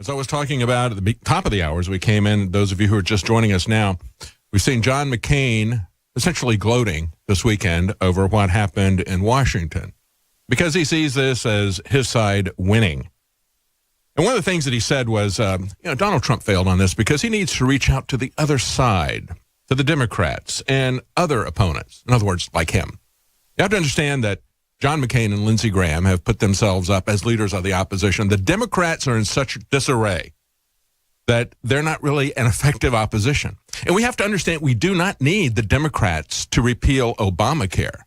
As I was talking about at the top of the hour as we came in, those of you who are just joining us now, we've seen John McCain essentially gloating this weekend over what happened in Washington because he sees this as his side winning. And one of the things that he said was, Donald Trump failed on this because he needs to reach out to the other side, to the Democrats and other opponents. In other words, like him. You have to understand that John McCain and Lindsey Graham have put themselves up as leaders of the opposition. The Democrats are in such disarray that they're not really an effective opposition. And we have to understand we do not need the Democrats to repeal Obamacare.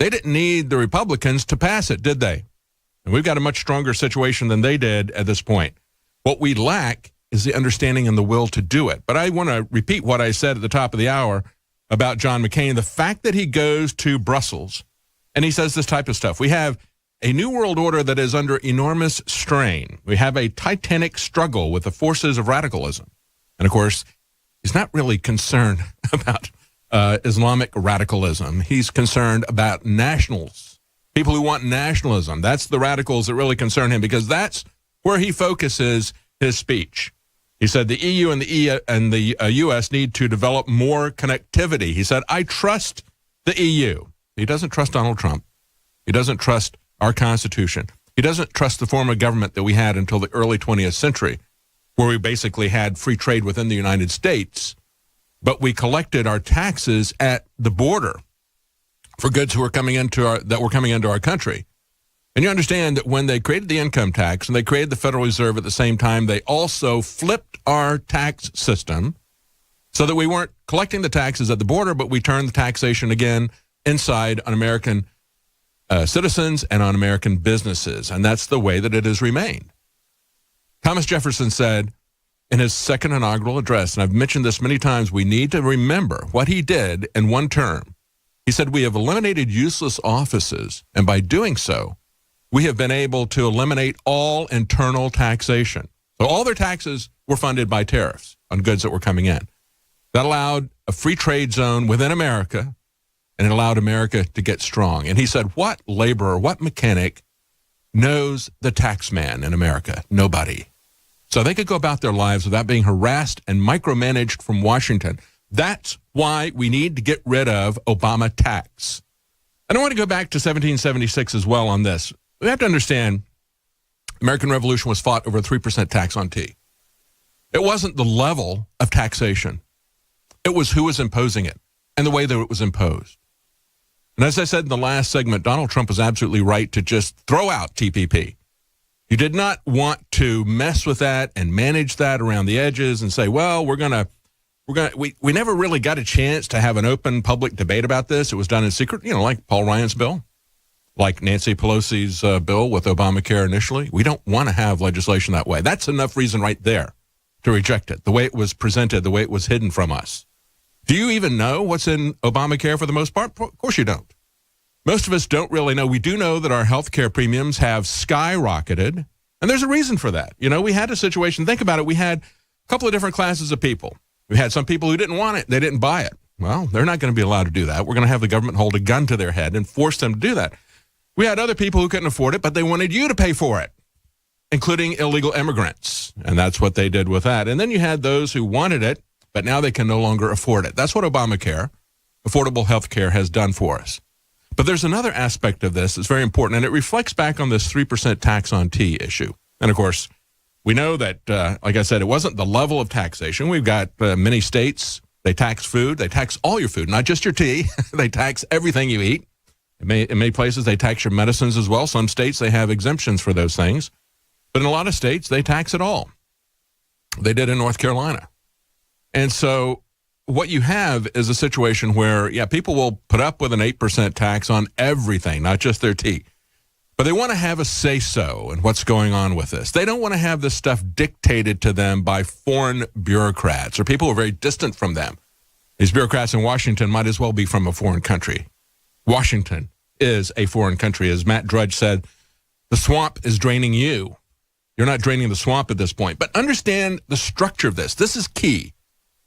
They didn't need the Republicans to pass it, did they? And we've got a much stronger situation than they did at this point. What we lack is the understanding and the will to do it. But I want to repeat what I said at the top of the hour about John McCain. The fact that he goes to Brussels and he says this type of stuff. We have a new world order that is under enormous strain. We have a titanic struggle with the forces of radicalism. And, of course, he's not really concerned about Islamic radicalism. He's concerned about nationals, people who want nationalism. That's the radicals that really concern him because that's where he focuses his speech. He said the EU and the U.S. need to develop more connectivity. He said, I trust the EU. He doesn't trust Donald Trump. He doesn't trust our Constitution. He doesn't trust the form of government that we had until the early 20th century, where we basically had free trade within the United States, but we collected our taxes at the border for goods that were coming into our country. And you understand that when they created the income tax and they created the Federal Reserve at the same time, they also flipped our tax system so that we weren't collecting the taxes at the border, but we turned the taxation again inside on American citizens and on American businesses. And that's the way that it has remained. Thomas Jefferson said in his second inaugural address, and I've mentioned this many times, we need to remember what he did in one term. He said, we have eliminated useless offices, and by doing so, we have been able to eliminate all internal taxation. So all their taxes were funded by tariffs on goods that were coming in. That allowed a free trade zone within America, and it allowed America to get strong. And he said, what laborer, what mechanic knows the tax man in America? Nobody. So they could go about their lives without being harassed and micromanaged from Washington. That's why we need to get rid of Obama tax. And I want to go back to 1776 as well on this. We have to understand the American Revolution was fought over a 3% tax on tea. It wasn't the level of taxation. It was who was imposing it and the way that it was imposed. And as I said in the last segment, Donald Trump was absolutely right to just throw out TPP. You did not want to mess with that and manage that around the edges and say, well, we never really got a chance to have an open public debate about this. It was done in secret, like Paul Ryan's bill, like Nancy Pelosi's bill with Obamacare initially. We don't want to have legislation that way. That's enough reason right there to reject it, the way it was presented, the way it was hidden from us. Do you even know what's in Obamacare for the most part? Of course you don't. Most of us don't really know. We do know that our health care premiums have skyrocketed, and there's a reason for that. We had a situation, think about it, we had a couple of different classes of people. We had some people who didn't want it. They didn't buy it. Well, they're not going to be allowed to do that. We're going to have the government hold a gun to their head and force them to do that. We had other people who couldn't afford it, but they wanted you to pay for it, including illegal immigrants, and that's what they did with that. And then you had those who wanted it, but now they can no longer afford it. That's what Obamacare, affordable health care, has done for us. But there's another aspect of this that's very important, and it reflects back on this 3% tax on tea issue. And, of course, we know that, like I said, it wasn't the level of taxation. We've got many states, they tax food. They tax all your food, not just your tea. They tax everything you eat. In many places, they tax your medicines as well. Some states, they have exemptions for those things. But in a lot of states, they tax it all. They did in North Carolina. And so what you have is a situation where, people will put up with an 8% tax on everything, not just their tea. But they want to have a say-so in what's going on with this. They don't want to have this stuff dictated to them by foreign bureaucrats or people who are very distant from them. These bureaucrats in Washington might as well be from a foreign country. Washington is a foreign country. As Matt Drudge said, the swamp is draining you. You're not draining the swamp at this point. But understand the structure of this. This is key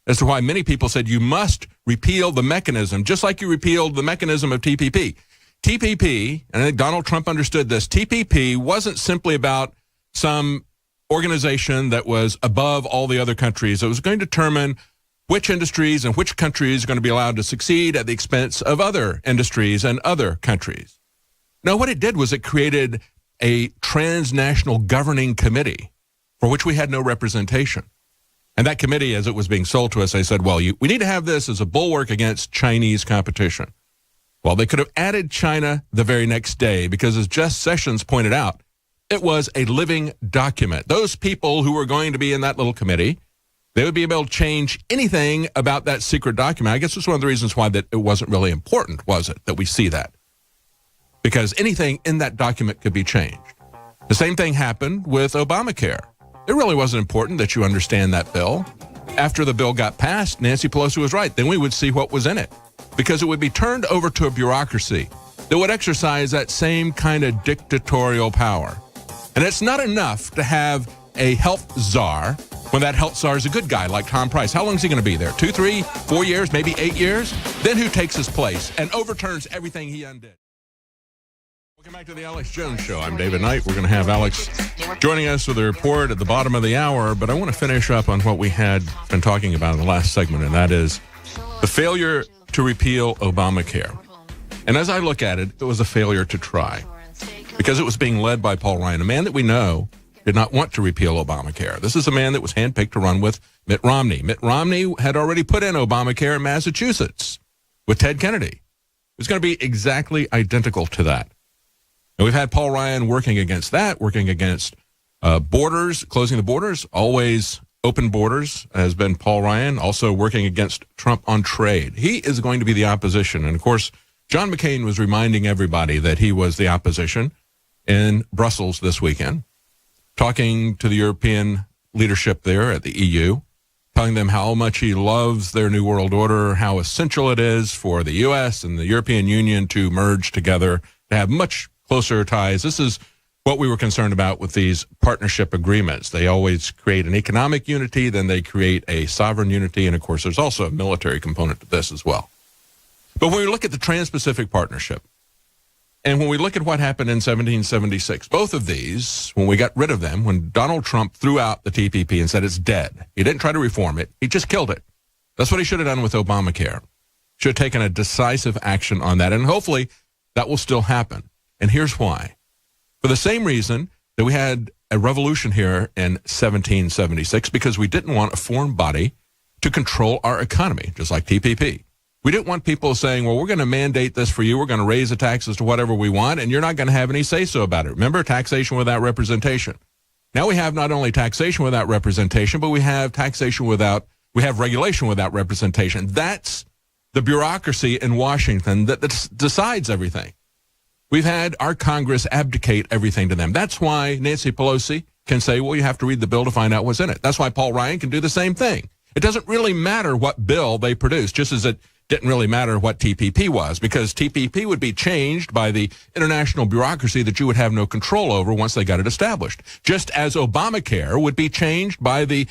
as to why many people said you must repeal the mechanism, just like you repealed the mechanism of TPP. TPP, and I think Donald Trump understood this, TPP wasn't simply about some organization that was above all the other countries. It was going to determine which industries and which countries are going to be allowed to succeed at the expense of other industries and other countries. No, what it did was it created a transnational governing committee for which we had no representation. And that committee, as it was being sold to us, they said, well, we need to have this as a bulwark against Chinese competition. Well, they could have added China the very next day because, as Jeff Sessions pointed out, it was a living document. Those people who were going to be in that little committee, they would be able to change anything about that secret document. I guess it's one of the reasons why that it wasn't really important, was it, that we see that? Because anything in that document could be changed. The same thing happened with Obamacare. It really wasn't important that you understand that bill. After the bill got passed, Nancy Pelosi was right. Then we would see what was in it, because it would be turned over to a bureaucracy that would exercise that same kind of dictatorial power. And it's not enough to have a health czar when that health czar is a good guy like Tom Price. How long is he going to be there? 2, 3, 4 years, maybe 8 years? Then who takes his place and overturns everything he undid? Welcome back to the Alex Jones Show. I'm David Knight. We're going to have Alex joining us with a report at the bottom of the hour, but I want to finish up on what we had been talking about in the last segment, and that is the failure to repeal Obamacare. And as I look at it, it was a failure to try, because it was being led by Paul Ryan, a man that we know did not want to repeal Obamacare. This is a man that was handpicked to run with Mitt Romney. Mitt Romney had already put in Obamacare in Massachusetts with Ted Kennedy. It was going to be exactly identical to that. And we've had Paul Ryan working against that, working against borders, closing the borders, always open borders has been Paul Ryan, also working against Trump on trade. He is going to be the opposition. And, of course, John McCain was reminding everybody that he was the opposition in Brussels this weekend, talking to the European leadership there at the EU, telling them how much he loves their New World Order, how essential it is for the U.S. and the European Union to merge together, to have much closer ties. This is what we were concerned about with these partnership agreements. They always create an economic unity, then they create a sovereign unity, and of course there's also a military component to this as well. But when we look at the Trans-Pacific Partnership, and when we look at what happened in 1776, both of these, when we got rid of them, when Donald Trump threw out the TPP and said it's dead, he didn't try to reform it, he just killed it. That's what he should have done with Obamacare. Should have taken a decisive action on that, and hopefully that will still happen. And here's why. For the same reason that we had a revolution here in 1776, because we didn't want a foreign body to control our economy, just like TPP. We didn't want people saying, well, we're going to mandate this for you. We're going to raise the taxes to whatever we want, and you're not going to have any say-so about it. Remember, taxation without representation. Now we have not only taxation without representation, but we have regulation without representation. That's the bureaucracy in Washington that decides everything. We've had our Congress abdicate everything to them. That's why Nancy Pelosi can say, well, you have to read the bill to find out what's in it. That's why Paul Ryan can do the same thing. It doesn't really matter what bill they produce, just as it didn't really matter what TPP was, because TPP would be changed by the international bureaucracy that you would have no control over once they got it established. Just as Obamacare would be changed by the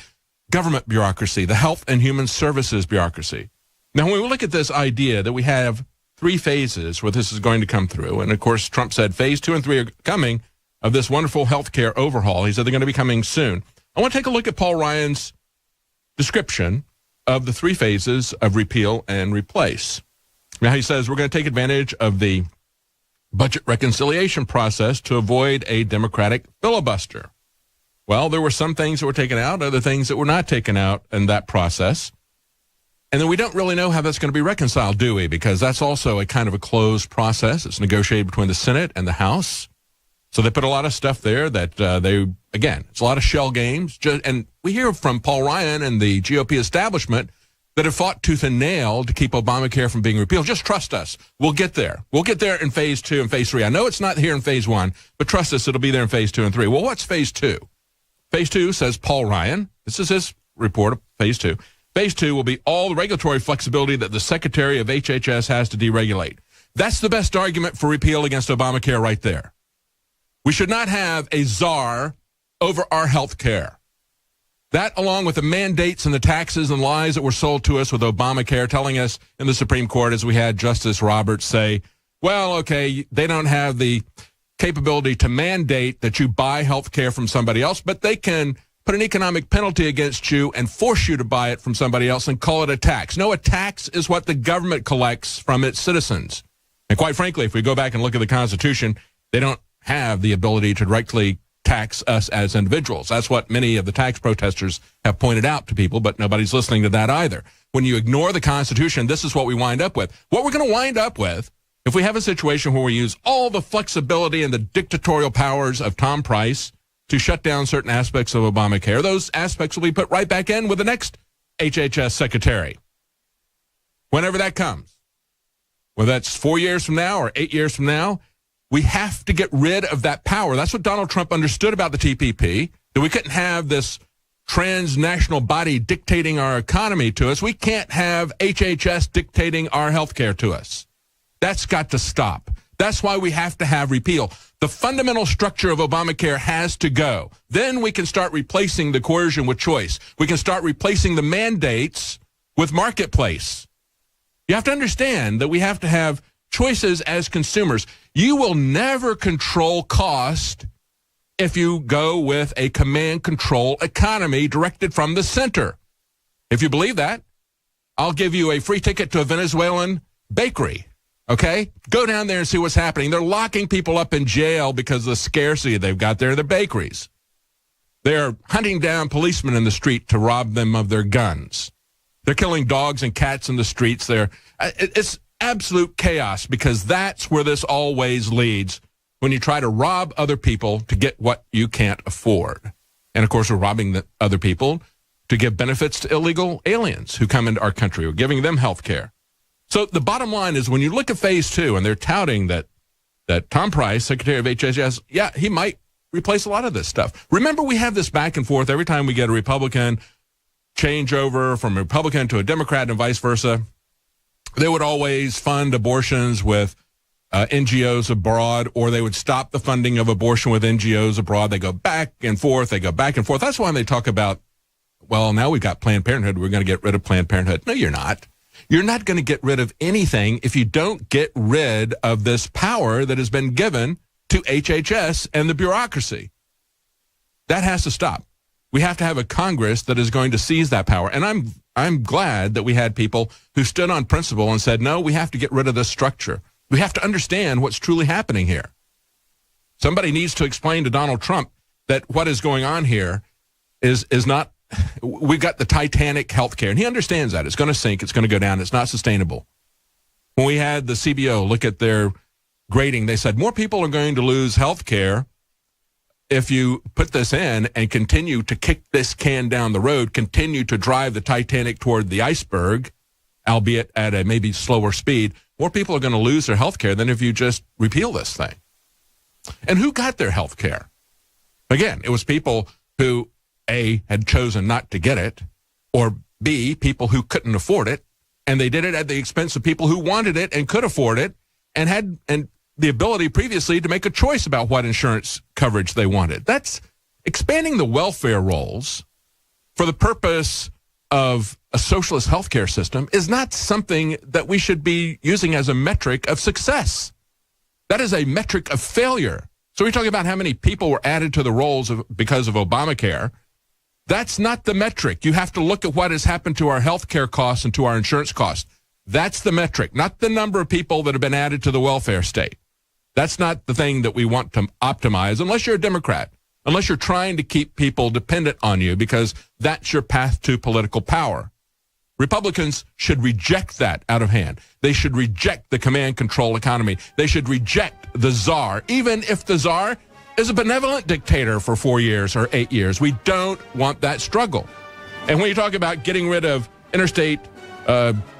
government bureaucracy, the Health and Human Services bureaucracy. Now, when we look at this idea that we have 3 phases where this is going to come through. And, of course, Trump said phase 2 and 3 are coming of this wonderful health care overhaul. He said they're going to be coming soon. I want to take a look at Paul Ryan's description of the 3 phases of repeal and replace. Now, he says we're going to take advantage of the budget reconciliation process to avoid a Democratic filibuster. Well, there were some things that were taken out, other things that were not taken out in that process. And then we don't really know how that's going to be reconciled, do we? Because that's also a kind of a closed process. It's negotiated between the Senate and the House. So they put a lot of stuff there that it's a lot of shell games. And we hear from Paul Ryan and the GOP establishment that have fought tooth and nail to keep Obamacare from being repealed. Just trust us. We'll get there. We'll get there in phase 2 and phase 3. I know it's not here in phase 1, but trust us, it'll be there in phase 2 and 3. Well, what's phase 2? Phase 2, says Paul Ryan. This is his report of phase 2. Phase 2 will be all the regulatory flexibility that the Secretary of HHS has to deregulate. That's the best argument for repeal against Obamacare right there. We should not have a czar over our health care. That, along with the mandates and the taxes and lies that were sold to us with Obamacare, telling us in the Supreme Court, as we had Justice Roberts say, well, okay, they don't have the capability to mandate that you buy health care from somebody else, but they can put an economic penalty against you and force you to buy it from somebody else and call it a tax. No, a tax is what the government collects from its citizens. And quite frankly, if we go back and look at the Constitution, they don't have the ability to directly tax us as individuals. That's what many of the tax protesters have pointed out to people, but nobody's listening to that either. When you ignore the Constitution, this is what we wind up with. What we're going to wind up with, if we have a situation where we use all the flexibility and the dictatorial powers of Tom Price to shut down certain aspects of Obamacare, those aspects will be put right back in with the next HHS secretary, whenever that comes. Whether that's 4 years from now or 8 years from now, we have to get rid of that power. That's what Donald Trump understood about the TPP, that we couldn't have this transnational body dictating our economy to us. We can't have HHS dictating our health care to us. That's got to stop. That's why we have to have repeal. The fundamental structure of Obamacare has to go. Then we can start replacing the coercion with choice. We can start replacing the mandates with marketplace. You have to understand that we have to have choices as consumers. You will never control cost if you go with a command control economy directed from the center. If you believe that, I'll give you a free ticket to a Venezuelan bakery. Okay? Go down there and see what's happening. They're locking people up in jail because of the scarcity they've got there in the bakeries. They're hunting down policemen in the street to rob them of their guns. They're killing dogs and cats in the streets there. It's absolute chaos, because that's where this always leads, when you try to rob other people to get what you can't afford. And, of course, we're robbing the other people to give benefits to illegal aliens who come into our country. We're giving them health care. So the bottom line is, when you look at phase two, and they're touting that Tom Price, Secretary of HHS, yeah, he might replace a lot of this stuff. Remember, we have this back and forth every time we get a Republican change over from a Republican to a Democrat and vice versa. They would always fund abortions with NGOs abroad, or they would stop the funding of abortion with NGOs abroad. They go back and forth. They go back and forth. That's why they talk about, well, now we've got Planned Parenthood. We're going to get rid of Planned Parenthood. No, you're not. You're not going to get rid of anything if you don't get rid of this power that has been given to HHS and the bureaucracy. That has to stop. We have to have a Congress that is going to seize that power. And I'm glad that we had people who stood on principle and said, no, we have to get rid of this structure. We have to understand what's truly happening here. Somebody needs to explain to Donald Trump that what is going on here is not, we've got the Titanic health care, and he understands that. It's going to sink. It's going to go down. It's not sustainable. When we had the CBO look at their grading, they said more people are going to lose health care if you put this in and continue to kick this can down the road, continue to drive the Titanic toward the iceberg, albeit at a maybe slower speed. More people are going to lose their health care than if you just repeal this thing. And who got their health care? Again, it was people who, A, had chosen not to get it, or B, people who couldn't afford it, and they did it at the expense of people who wanted it and could afford it and had the ability previously to make a choice about what insurance coverage they wanted. That's expanding the welfare rolls for the purpose of a socialist healthcare system is not something that we should be using as a metric of success. That is a metric of failure. So we're talking about how many people were added to the rolls because of Obamacare. That's not the metric. You have to look at what has happened to our healthcare costs and to our insurance costs. That's the metric, not the number of people that have been added to the welfare state. That's not the thing that we want to optimize, unless you're a Democrat, unless you're trying to keep people dependent on you, because that's your path to political power. Republicans should reject that out of hand. They should reject the command control economy. They should reject the czar, even if the czar is a benevolent dictator for 4 years or 8 years. We don't want that struggle. And when you talk about getting rid of interstate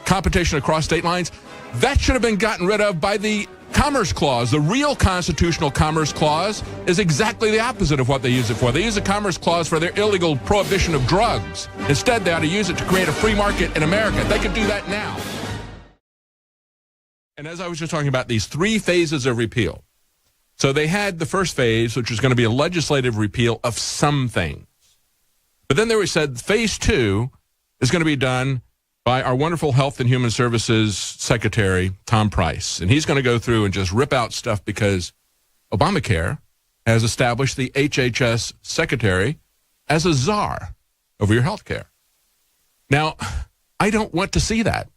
competition across state lines, that should have been gotten rid of by the Commerce Clause. The real constitutional Commerce Clause is exactly the opposite of what they use it for. They use the Commerce Clause for their illegal prohibition of drugs. Instead, they ought to use it to create a free market in America. They could do that now. And as I was just talking about, these 3 phases of repeal. So they had the first phase, which was going to be a legislative repeal of some things. But then they said phase 2 is going to be done by our wonderful Health and Human Services Secretary, Tom Price. And he's going to go through and just rip out stuff because ObamaCare has established the HHS secretary as a czar over your health care. Now, I don't want to see that.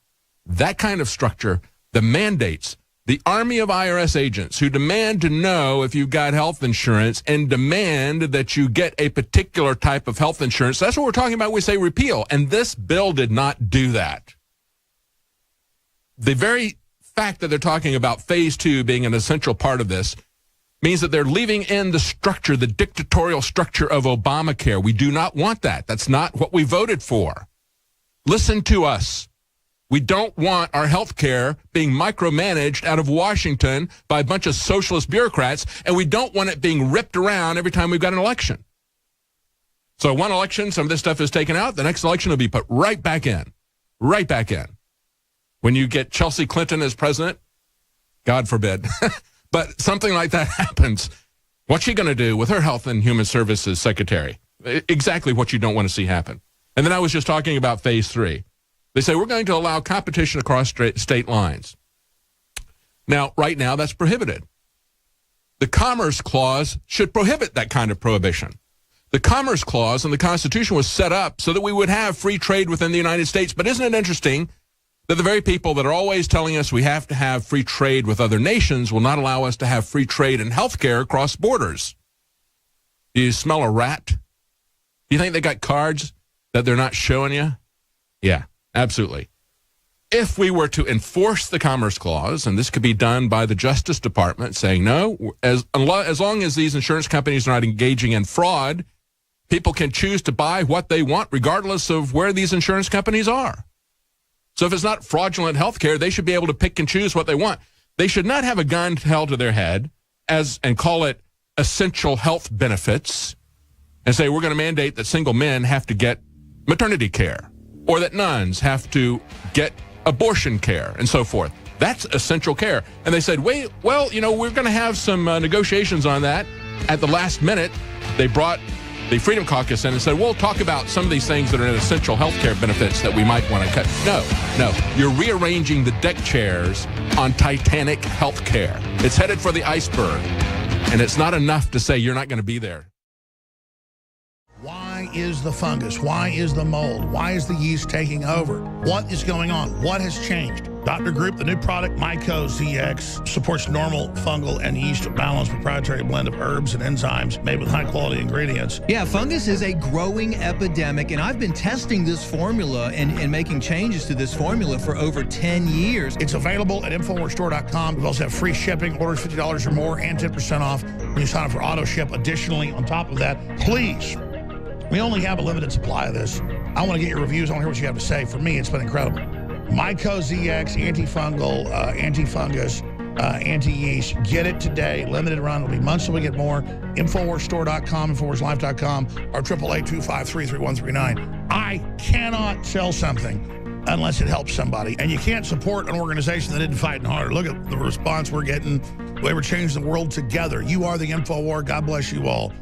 That kind of structure, the mandates, the army of IRS agents who demand to know if you've got health insurance and demand that you get a particular type of health insurance. That's what we're talking about when we say repeal. And this bill did not do that. The very fact that they're talking about phase 2 being an essential part of this means that they're leaving in the structure, the dictatorial structure of Obamacare. We do not want that. That's not what we voted for. Listen to us. We don't want our health care being micromanaged out of Washington by a bunch of socialist bureaucrats, and we don't want it being ripped around every time we've got an election. So one election, some of this stuff is taken out. The next election will be put right back in. Right back in. When you get Chelsea Clinton as president, God forbid, but something like that happens, what's she going to do with her Health and Human Services secretary? Exactly what you don't want to see happen. And then I was just talking about phase 3. They say we're going to allow competition across state lines. Now, right now, that's prohibited. The Commerce Clause should prohibit that kind of prohibition. The Commerce Clause in the Constitution was set up so that we would have free trade within the United States. But isn't it interesting that the very people that are always telling us we have to have free trade with other nations will not allow us to have free trade in healthcare across borders? Do you smell a rat? Do you think they got cards that they're not showing you? Yeah, absolutely. If we were to enforce the Commerce Clause, and this could be done by the Justice Department saying, no, as long as these insurance companies are not engaging in fraud, people can choose to buy what they want regardless of where these insurance companies are. So if it's not fraudulent health care, they should be able to pick and choose what they want. They should not have a gun held to their head and call it essential health benefits and say we're going to mandate that single men have to get maternity care or that nuns have to get abortion care and so forth. That's essential care. And they said, we're going to have some negotiations on that. At the last minute, they brought the Freedom Caucus in and said, we'll talk about some of these things that are in essential health care benefits that we might want to cut. No. You're rearranging the deck chairs on Titanic health care. It's headed for the iceberg. And it's not enough to say you're not going to be there. Why is the fungus? Why is the mold? Why is the yeast taking over? What is going on? What has changed? Dr. Group, the new product, MycoZX, supports normal fungal and yeast balance, proprietary blend of herbs and enzymes made with high-quality ingredients. Yeah, fungus is a growing epidemic, and I've been testing this formula and making changes to this formula for over 10 years. It's available at InfoWarsStore.com. We also have free shipping, orders $50 or more, and 10% off when you sign up for auto ship. Additionally, on top of that, please, we only have a limited supply of this. I want to get your reviews. I want to hear what you have to say. For me, it's been incredible. MycoZX, antifungal, antifungus, anti-yeast. Get it today. Limited run. It'll be months till we get more. InfoWarsStore.com, InfoWarsLife.com, or 888-253-3139. I cannot sell something unless it helps somebody. And you can't support an organization that isn't fighting hard. Look at the response we're getting. We were changing the world together. You are the InfoWar. God bless you all.